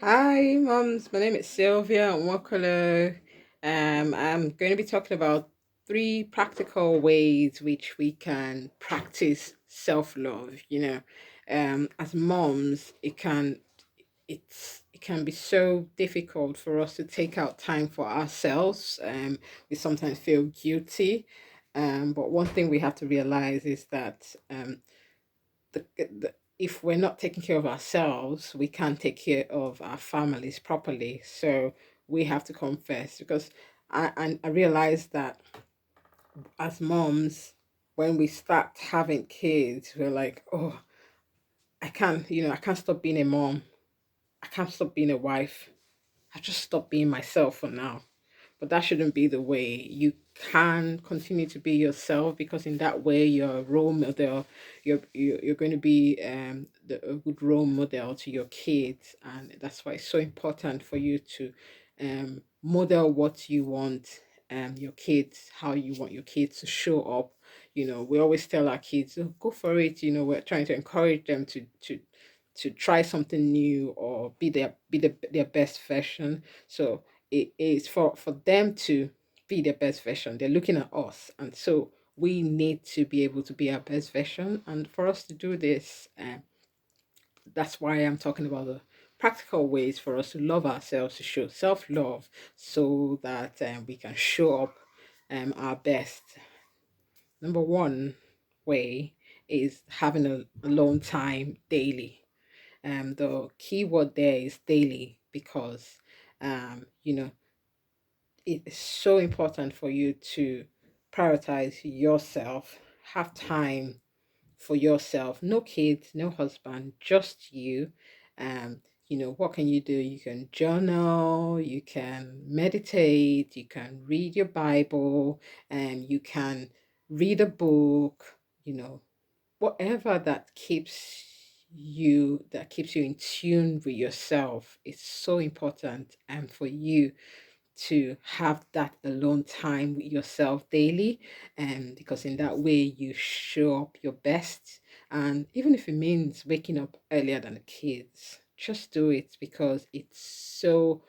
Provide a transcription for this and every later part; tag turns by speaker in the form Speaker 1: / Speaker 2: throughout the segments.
Speaker 1: Hi, moms. My name is Sylvia Nwokolo. I'm going to be talking about three practical ways which we can practice self-love. As moms, it can be so difficult for us to take out time for ourselves. We sometimes feel guilty. But one thing we have to realize is that if we're not taking care of ourselves, we can't take care of our families properly. So we have to confess because I realize that as moms, when we start having kids, we're like, oh, I can't stop being a mom. I can't stop being a wife. I just stop being myself for now. But that shouldn't be the way. You can continue to be yourself because in that way you're a role model. You're going to be a good role model to your kids, and that's why it's so important for you to model what you want your kids, how you want your kids to show up. We always tell our kids, oh, go for it. We're trying to encourage them to try something new or their best version. So it is for them to be their best version. They're looking at us, and so we need to be able to be our best version. And for us to do this, that's why I'm talking about the practical ways for us to love ourselves, to show self love, so that we can show up our best. Number one way is having a alone time daily. The key word there is daily because you know it's so important for you to prioritize yourself, have time for yourself, no kids, no husband, just you. What can you do? You can journal, you can meditate, you can read your Bible, and you can read a book, whatever that keeps you in tune with yourself is so important, and for you to have that alone time with yourself daily, and because in that way you show up your best. And even if it means waking up earlier than the kids, just do it because it's so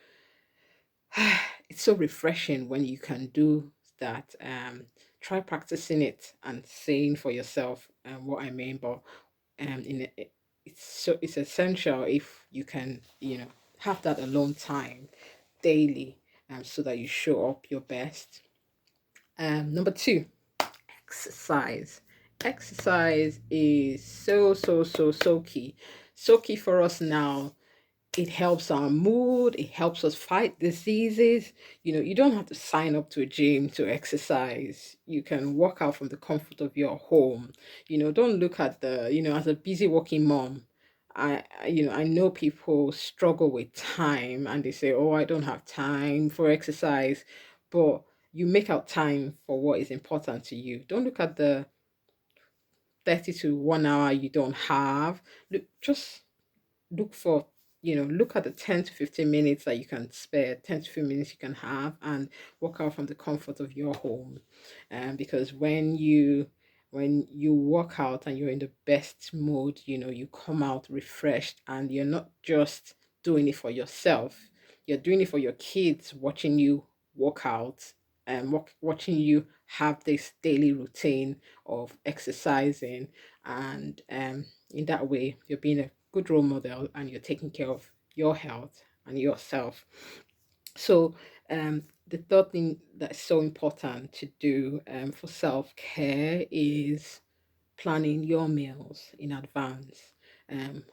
Speaker 1: refreshing when you can do that. Try practicing it and saying for yourself what I mean. But it's essential if you can have that alone time daily, so that you show up your best. Number two, exercise. Exercise is so key. So key for us now. It helps our mood, it helps us fight diseases. You don't have to sign up to a gym to exercise. You can work out from the comfort of your home. Don't look at as a busy working mom. I know people struggle with time and they say, "Oh, I don't have time for exercise." But you make out time for what is important to you. Don't look at the 30 to 1 hour you don't have. Just look at the 10 to 15 minutes that you can spare, 10 to 15 minutes you can have, and work out from the comfort of your home. Because when you work out and you're in the best mood, you come out refreshed, and you're not just doing it for yourself, you're doing it for your kids watching you work out, and watching you have this daily routine of exercising. And in that way you're being a good role model, and you're taking care of your health and yourself. So the third thing that's so important to do for self-care is planning your meals in advance. A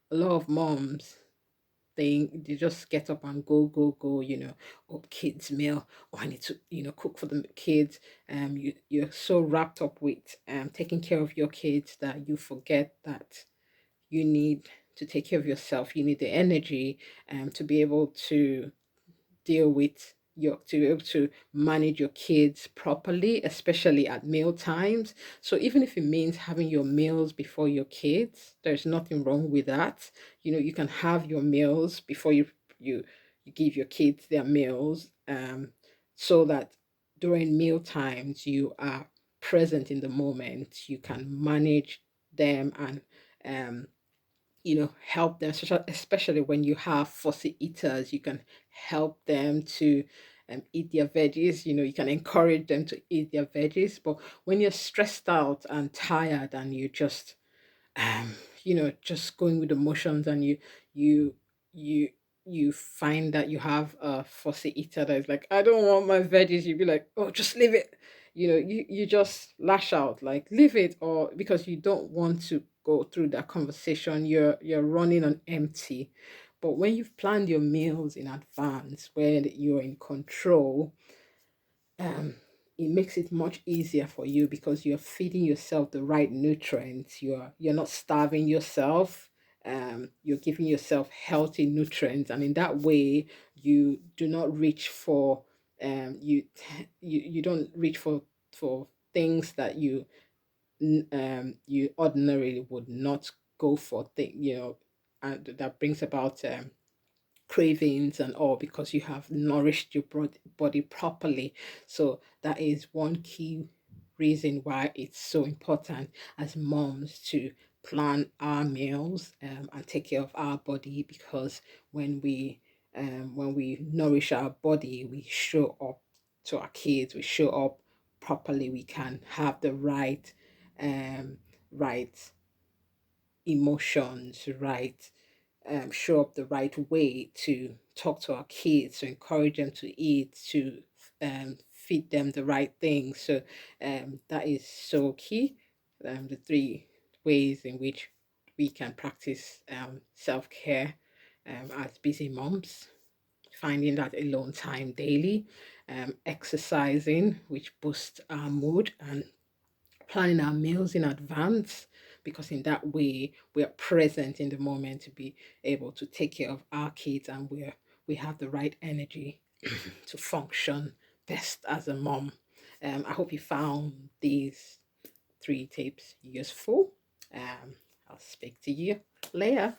Speaker 1: lot of moms they just get up and go, oh, kids meal, oh, I need to cook for the kids. You're so wrapped up with taking care of your kids that you forget that you need to take care of yourself. You need the energy to be able to deal with to be able to manage your kids properly, especially at meal times. So even if it means having your meals before your kids, there's nothing wrong with that. You can have your meals before you you give your kids their meals, so that during meal times you are present in the moment. You can manage them and um help them, especially when you have fussy eaters. You can help them to eat their veggies. You can encourage them to eat their veggies. But when you're stressed out and tired and you just um, just going with the motions, and you you you find that you have a fussy eater that is like, I don't want my veggies, you'd be like, oh, just leave it. You just lash out, like, leave it, or because you don't want to go through that conversation, you're running on empty. But when you've planned your meals in advance, where you're in control, um, it makes it much easier for you because you're feeding yourself the right nutrients. You're not starving yourself. You're giving yourself healthy nutrients, and in that way, you do not reach for you don't reach for things that you ordinarily would not go for. And that brings about cravings and all, because you have nourished your body properly. So that is one key reason why it's so important as moms to plan our meals, and take care of our body, because when we nourish our body, we show up to our kids, we show up properly, we can have the um right emotions, right, show up the right way to talk to our kids, to encourage them to eat, to feed them the right things. So that is so key. The three ways in which we can practice self care as busy moms: finding that alone time daily, exercising, which boosts our mood, and planning our meals in advance, because in that way we are present in the moment to be able to take care of our kids, and we have the right energy to function best as a mom. I hope you found these three tips useful. I'll speak to you later.